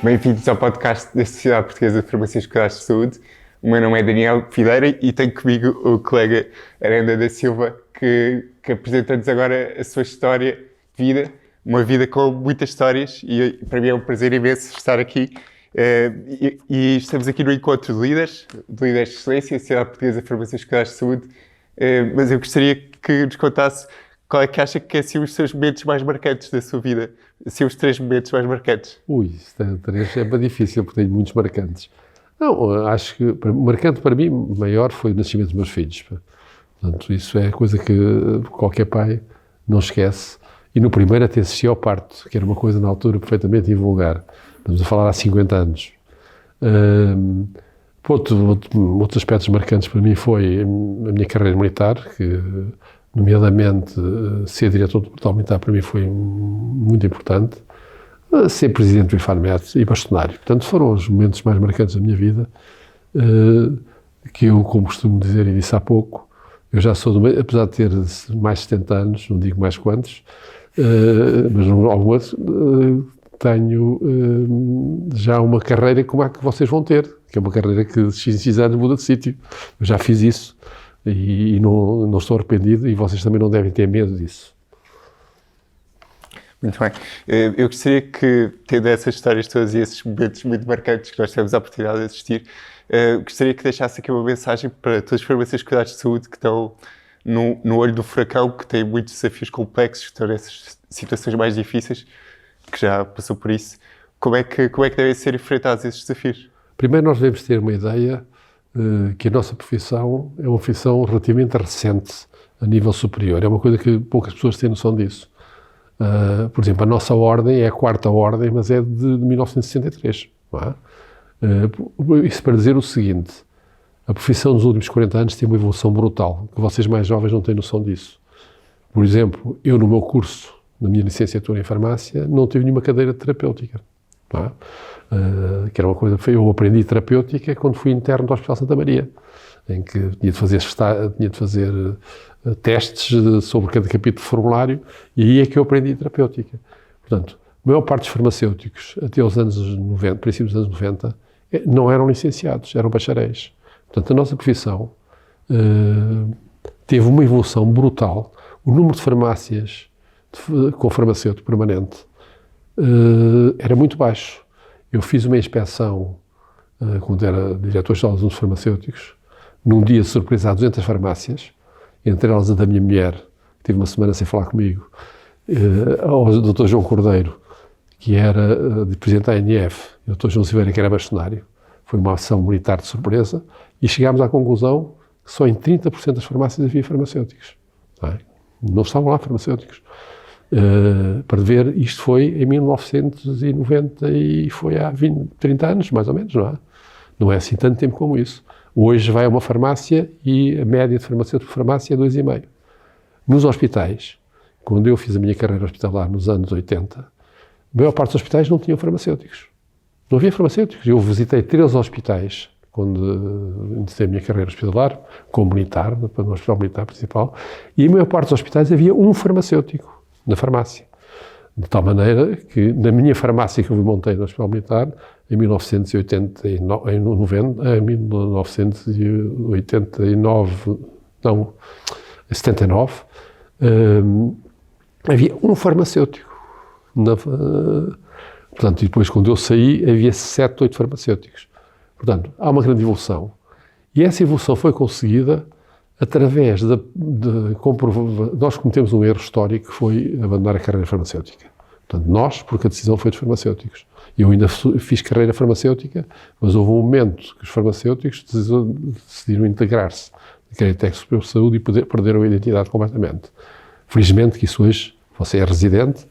Bem-vindos ao podcast da Sociedade Portuguesa de Farmácias e Cuidados de Saúde. O meu nome é Daniel Videira e tenho comigo o colega Aranda da Silva, que apresenta-nos agora a sua história de vida, uma vida com muitas histórias, e para mim é um prazer imenso estar aqui. E estamos aqui no encontro de líderes de excelência, Sociedade Portuguesa de Farmácias e Cuidados de Saúde, mas eu gostaria que nos contasse qual é que acha que são os seus momentos mais marcantes da sua vida? Assim, os 3 momentos mais marcantes. Três é bem difícil, porque tenho muitos marcantes. Não, acho que marcante para mim, maior foi o nascimento dos meus filhos. Portanto, isso é coisa que qualquer pai não esquece. E no primeiro até assisti ao parto, que era uma coisa na altura perfeitamente invulgar. Estamos a falar há 50 anos. Outros aspectos marcantes para mim foi a minha carreira militar, que nomeadamente ser diretor do Portal Militar para mim foi muito importante, ser presidente do IFARMET e bastonário. Portanto, foram os momentos mais marcantes da minha vida, que eu, como costumo dizer e disse há pouco, eu já sou, apesar de ter mais de 70 anos, não digo mais quantos, mas alguns, tenho já uma carreira como a que vocês vão ter, que é uma carreira que de X anos muda de sítio. Eu já fiz isso. E não estou arrependido, e vocês também não devem ter medo disso. Muito bem. Eu gostaria que, tendo essas histórias todas e esses momentos muito marcantes que nós temos a oportunidade de assistir, gostaria que deixasse aqui uma mensagem para todas as farmácias de cuidados de saúde que estão no olho do furacão, que têm muitos desafios complexos, que estão nessas situações mais difíceis, que já passou por isso. Como é que devem ser enfrentados esses desafios? Primeiro, nós devemos ter uma ideia que a nossa profissão é uma profissão relativamente recente a nível superior. É uma coisa que poucas pessoas têm noção disso. Por exemplo, a nossa ordem é a 4ª ordem, mas é de 1963. Não é? Isso para dizer o seguinte: a profissão nos últimos 40 anos tem uma evolução brutal, que vocês mais jovens não têm noção disso. Por exemplo, eu no meu curso, na minha licenciatura em farmácia, não tive nenhuma cadeira de terapêutica. Não é? Que era uma coisa, eu aprendi terapêutica quando fui interno do Hospital Santa Maria, em que tinha de fazer testes sobre cada capítulo de formulário, e aí é que eu aprendi terapêutica. Portanto, a maior parte dos farmacêuticos, até os anos 90, princípios dos anos 90, não eram licenciados, eram bacharéis. Portanto, a nossa profissão teve uma evolução brutal. O número de farmácias com farmacêutico permanente era muito baixo. Eu fiz uma inspeção, quando era diretor-geral dos farmacêuticos, num dia de surpresa a 200 farmácias, entre elas a da minha mulher, que teve uma semana sem falar comigo, ao Dr. João Cordeiro, que era presidente da ANF, e o Dr. João Silveira, que era bastonário. Foi uma ação militar de surpresa, e chegámos à conclusão que só em 30% das farmácias havia farmacêuticos. Não estavam lá farmacêuticos. Para ver, isto foi em 1990 e foi há 30 anos, mais ou menos, não é? Não é assim tanto tempo como isso. Hoje vai a uma farmácia e a média de farmacêutico por farmácia é 2,5. Nos hospitais, quando eu fiz a minha carreira hospitalar nos anos 80, a maior parte dos hospitais não tinham farmacêuticos. Não havia farmacêuticos. Eu visitei 3 hospitais quando iniciei a minha carreira hospitalar, como militar, no Hospital Militar Principal, e a maior parte dos hospitais havia um farmacêutico na farmácia. De tal maneira que, na minha farmácia que eu montei no Hospital Militar, em 79, havia um farmacêutico. Portanto, e depois, quando eu saí, havia 7, 8 farmacêuticos. Portanto, há uma grande evolução. E essa evolução foi conseguida através nós cometemos um erro histórico, que foi abandonar a carreira farmacêutica. Portanto, nós, porque a decisão foi dos farmacêuticos. Eu ainda fiz carreira farmacêutica, mas houve um momento que os farmacêuticos decidiram integrar-se na carreira técnica superior de saúde e perderam a identidade completamente. Felizmente que isso hoje, você é residente,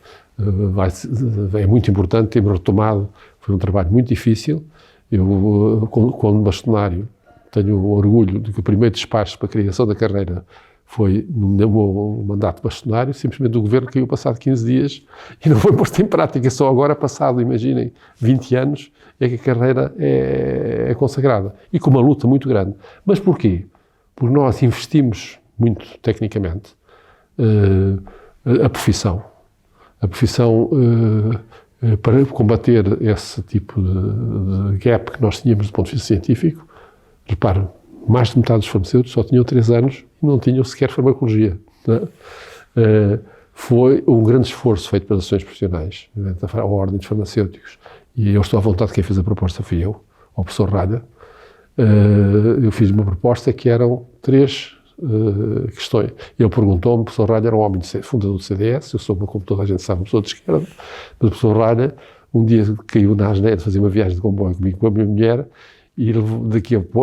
é muito importante, temos retomado, foi um trabalho muito difícil. Eu, como bastonário, tenho o orgulho de que o primeiro despacho para a criação da carreira foi no meu mandato bastonário. Simplesmente o governo caiu passado 15 dias e não foi posto em prática. Só agora, passado, imaginem, 20 anos, é que a carreira é consagrada. E com uma luta muito grande. Mas porquê? Porque nós investimos muito tecnicamente a profissão para combater esse tipo de gap que nós tínhamos do ponto de vista científico. Repare, mais de metade dos farmacêuticos só tinham 3 anos e não tinham sequer farmacologia. Não é? Foi um grande esforço feito pelas associações profissionais, a Ordem dos Farmacêuticos, e eu estou à vontade, quem fez a proposta fui eu, ao professor Ralha. Eu fiz uma proposta que eram 3 questões. Ele perguntou-me, o professor Ralha era um homem fundador do CDS, eu sou, como toda a gente sabe, uma pessoa de esquerda, mas o professor Ralha um dia caiu na asneira de fazer uma viagem de comboio comigo com a minha mulher, e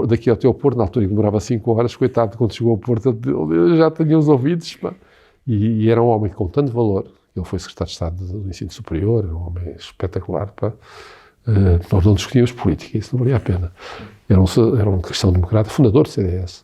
daqui até ao Porto, na altura que demorava 5 horas, coitado, quando chegou ao Porto, eu já tinha os ouvidos, pá. E era um homem com tanto valor. Ele foi secretário de Estado do Ensino Superior, um homem espetacular, pá. Nós não discutíamos política, isso não valia a pena. Era um cristão-democrata, fundador do CDS,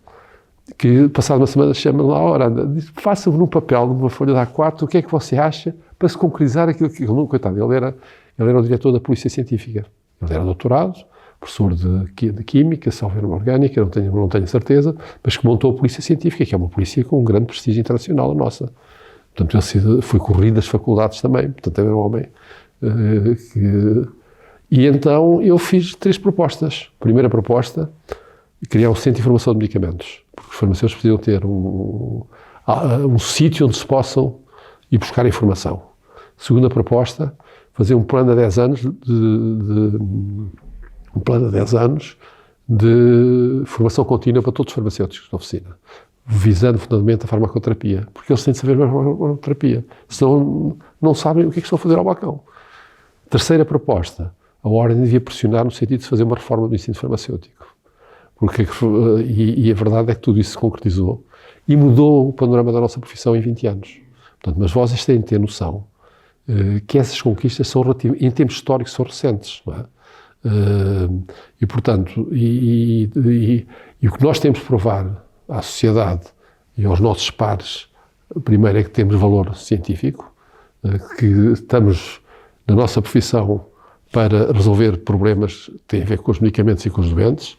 que, passada uma semana, chama-me lá, ora, diz, faça-me num papel, numa folha de A4, o que é que você acha para se concretizar aquilo que... Coitado, ele era o diretor da Polícia Científica. Ele era doutorado, professor de Química, salvo orgânica, não tenho certeza, mas que montou a Polícia Científica, que é uma polícia com um grande prestígio internacional, a nossa. Portanto, ele foi corrido das faculdades também, portanto, era um homem E então eu fiz 3 propostas. Primeira proposta, criar um centro de informação de medicamentos, porque os farmacêuticos precisam ter um sítio onde se possam ir buscar informação. Segunda proposta, fazer um plano a 10 anos de formação contínua para todos os farmacêuticos da oficina, visando fundamentalmente a farmacoterapia, porque eles têm de saber a farmacoterapia, senão não sabem o que é que estão a fazer ao balcão. Terceira proposta, a Ordem devia pressionar no sentido de fazer uma reforma do ensino farmacêutico, e a verdade é que tudo isso se concretizou e mudou o panorama da nossa profissão em 20 anos. Portanto, mas vocês têm de ter noção que essas conquistas são em termos históricos são recentes, não é? E portanto, o que nós temos de provar à sociedade e aos nossos pares, primeiro é que temos valor científico, que estamos na nossa profissão para resolver problemas que têm a ver com os medicamentos e com os doentes.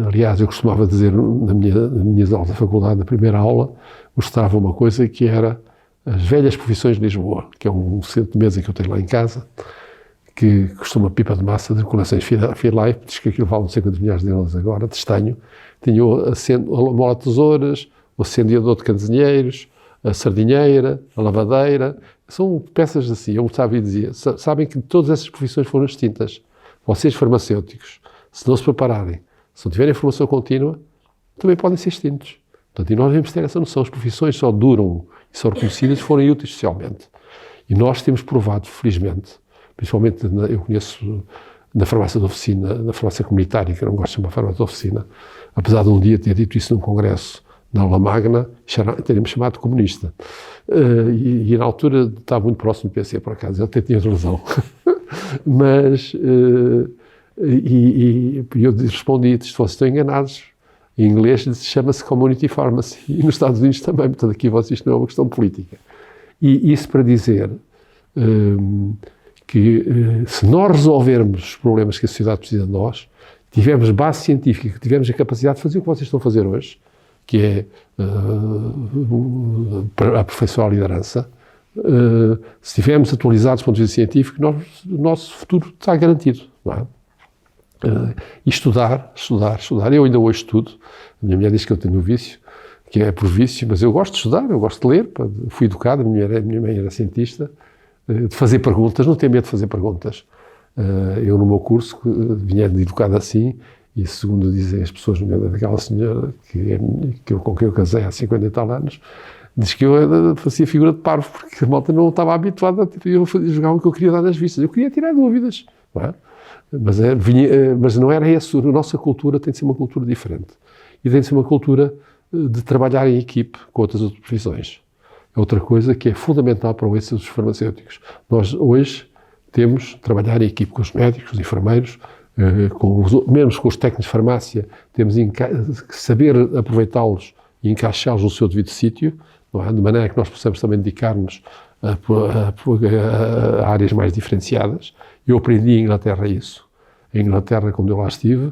Aliás, eu costumava dizer nas minhas aulas da faculdade, na primeira aula, mostrava uma coisa que era as velhas profissões de Lisboa, que é um centro de mesa que eu tenho lá em casa, que costuma pipa de massa de coleções Fairlife, diz que aquilo vale não sei quantos milhares de euros agora, de estanho. Tinha a mola de tesouras, o acendeador de candezinheiros, a sardinheira, a lavadeira. São peças assim. Eu mostrava e dizia, sabem que todas essas profissões foram extintas. Vocês, farmacêuticos, se não se prepararem, se não tiverem formação contínua, também podem ser extintos. Portanto, e nós devemos ter essa noção. As profissões só duram e são reconhecidas se forem úteis socialmente. E nós temos provado, felizmente, principalmente eu conheço na farmácia de oficina, na farmácia comunitária, que eu não gosto de chamar farmácia de oficina, apesar de um dia ter dito isso num congresso na aula magna, teríamos chamado de comunista. E na altura estava muito próximo do PC, por acaso, ele até tinha razão. Mas, eu respondi, se vocês estão enganados, em inglês chama-se Community Pharmacy, e nos Estados Unidos também, portanto aqui isto não é uma questão política. E isso para dizer que se nós resolvermos os problemas que a sociedade precisa de nós, tivermos base científica, tivermos a capacidade de fazer o que vocês estão a fazer hoje, que é aperfeiçoar a liderança, se estivermos atualizados do ponto de vista científico, o nosso futuro está garantido, não é? E estudar. Eu ainda hoje estudo. A minha mulher diz que eu tenho um vício, que é por vício, mas eu gosto de estudar, eu gosto de ler. Fui educado, a minha mãe era cientista, de fazer perguntas, não tenho medo de fazer perguntas. Eu no meu curso vinha educado assim, e segundo dizem as pessoas, daquela senhora com quem eu casei há 50 e tal anos, diz que eu fazia figura de parvo, porque a malta não estava habituada a jogar o que eu queria dar nas vistas. Eu queria tirar dúvidas, não é? Mas não era isso. A nossa cultura tem de ser uma cultura diferente. E tem de ser uma cultura de trabalhar em equipe com outras profissões. É outra coisa que é fundamental para o êxito dos farmacêuticos. Nós hoje temos de trabalhar em equipe com os médicos, os enfermeiros, mesmo com os técnicos de farmácia, temos que saber aproveitá-los e encaixá-los no seu devido sítio, não é? De maneira que nós possamos também dedicar-nos a áreas mais diferenciadas. Eu aprendi em Inglaterra isso. Em Inglaterra, quando eu lá estive,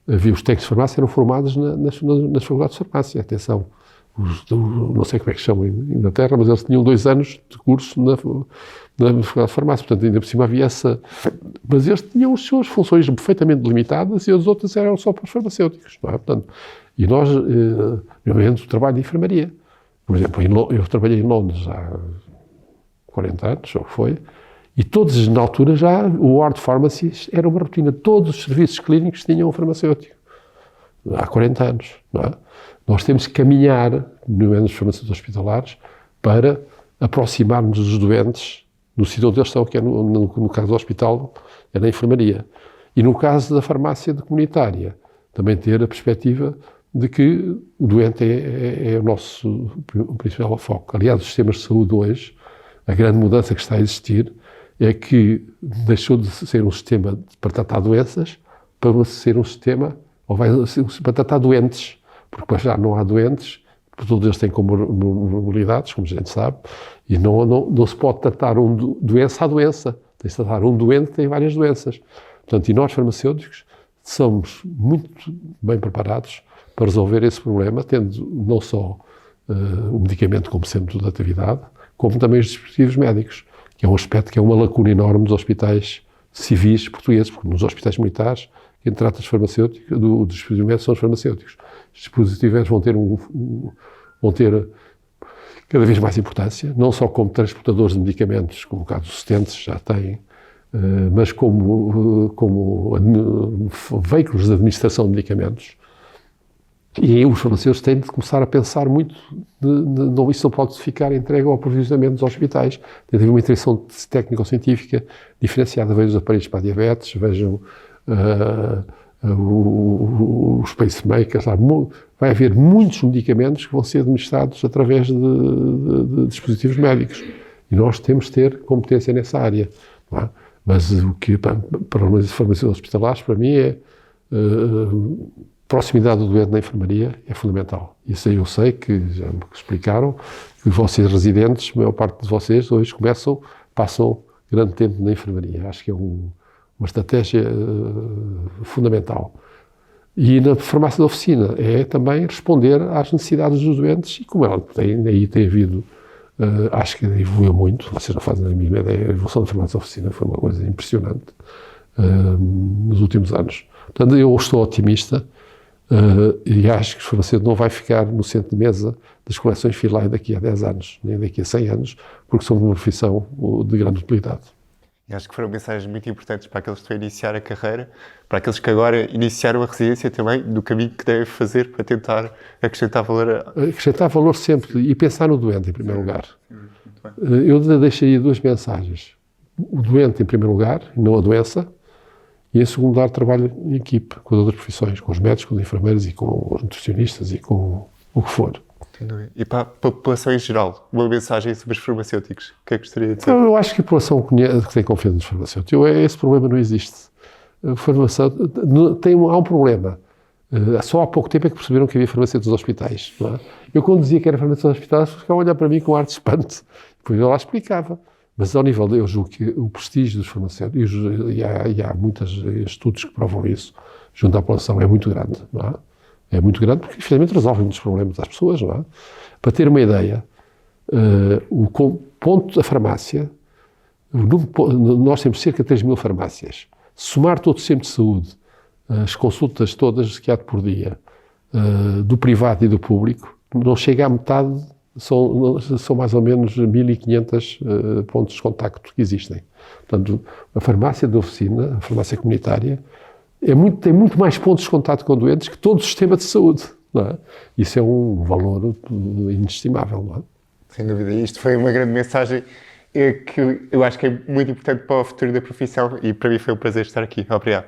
havia os técnicos de farmácia eram formados nas faculdades de farmácia. Atenção, não sei como é que chamam em Inglaterra, mas eles tinham 2 anos de curso na farmácia, portanto ainda por cima havia essa... Mas eles tinham as suas funções perfeitamente delimitadas e as outras eram só para os farmacêuticos, não é? Portanto, e nós, obviamente, o trabalho de enfermaria. Por exemplo, eu trabalhei em Londres há 40 anos, ou foi, e todos, na altura, já o ward pharmacy era uma rotina. Todos os serviços clínicos tinham um farmacêutico. Há 40 anos, não é? Nós temos que caminhar, nos farmacêuticos hospitalares, para aproximarmos dos doentes do sítio onde eles estão, que é no caso do hospital, é na enfermaria. E no caso da farmácia comunitária, também ter a perspectiva de que o doente é o nosso principal foco. Aliás, os sistemas de saúde hoje, a grande mudança que está a existir é que deixou de ser um sistema para tratar doenças para ser um sistema, ou vai ser para tratar doentes, porque já não há doentes, porque todos eles têm comorbilidades, como a gente sabe, e não se pode tratar doença a doença. Tem-se tratar um doente que tem várias doenças. Portanto, e nós, farmacêuticos, somos muito bem preparados para resolver esse problema, tendo não só o medicamento como centro de atividade, como também os dispositivos médicos, que é um aspecto que é uma lacuna enorme dos hospitais civis portugueses, porque nos hospitais militares, quem trata dos farmacêuticos, dos dispositivos médicos são os farmacêuticos. Os dispositivos vão ter cada vez mais importância, não só como transportadores de medicamentos, como o caso dos stents já têm, mas como veículos de administração de medicamentos. E aí os farmacêuticos têm de começar a pensar muito, isso não pode ficar entregue ao aprovisionamento dos hospitais. Tem de haver uma intervenção técnico-científica diferenciada. Vejam os aparelhos para a diabetes, vejam os pacemakers. Vai haver muitos medicamentos que vão ser administrados através de dispositivos médicos. E nós temos de ter competência nessa área. Não é? Mas o que, para os farmacêuticos hospitalares, para mim, é proximidade do doente na enfermaria é fundamental. Isso aí eu sei que já me explicaram, que vocês residentes, a maior parte de vocês, hoje passam grande tempo na enfermaria. Acho que é uma estratégia fundamental. E na farmácia de oficina é também responder às necessidades dos doentes e como ela aí tem havido, acho que evoluiu muito, vocês não fazem a mínima ideia, a evolução da farmácia de oficina foi uma coisa impressionante nos últimos anos. Portanto, eu estou otimista e acho que o farmacêutico não vai ficar no centro de mesa das coleções Philae daqui a 10 anos, nem daqui a 100 anos, porque somos uma profissão de grande utilidade. E acho que foram mensagens muito importantes para aqueles que estão a iniciar a carreira, para aqueles que agora iniciaram a residência também, do caminho que devem fazer para tentar acrescentar valor. Acrescentar valor sempre e pensar no doente em primeiro lugar. Eu deixaria 2 mensagens. O doente em primeiro lugar, e não a doença, e em segundo lugar trabalho em equipe com as outras profissões, com os médicos, com os enfermeiros e com os nutricionistas e com o que for. E para a população em geral, uma mensagem sobre os farmacêuticos, o que é que gostaria de dizer? Eu acho que a população que tem confiança nos farmacêuticos, esse problema não existe. Há um problema. Só há pouco tempo é que perceberam que havia farmacêuticos nos hospitais. Não é? Eu quando dizia que era farmacêutico nos hospitais, ficavam a olhar para mim com ar de espanto. Depois eu lá explicava. Mas ao nível, eu julgo que o prestígio dos farmacêuticos, e há muitos estudos que provam isso, junto à população, é muito grande. Não é? É muito grande porque, finalmente, resolve muitos problemas das pessoas, não é? Para ter uma ideia, o ponto da farmácia, nós temos cerca de 3.000 farmácias. Somar todo o sistema de saúde, as consultas todas que há por dia, do privado e do público, não chega à metade, são mais ou menos 1.500 pontos de contacto que existem. Portanto, a farmácia de oficina, a farmácia comunitária, tem muito mais pontos de contato com doentes que todo o sistema de saúde. Não é? Isso é um valor inestimável. Não é? Sem dúvida. Isto foi uma grande mensagem que eu acho que é muito importante para o futuro da profissão e para mim foi um prazer estar aqui. Obrigado.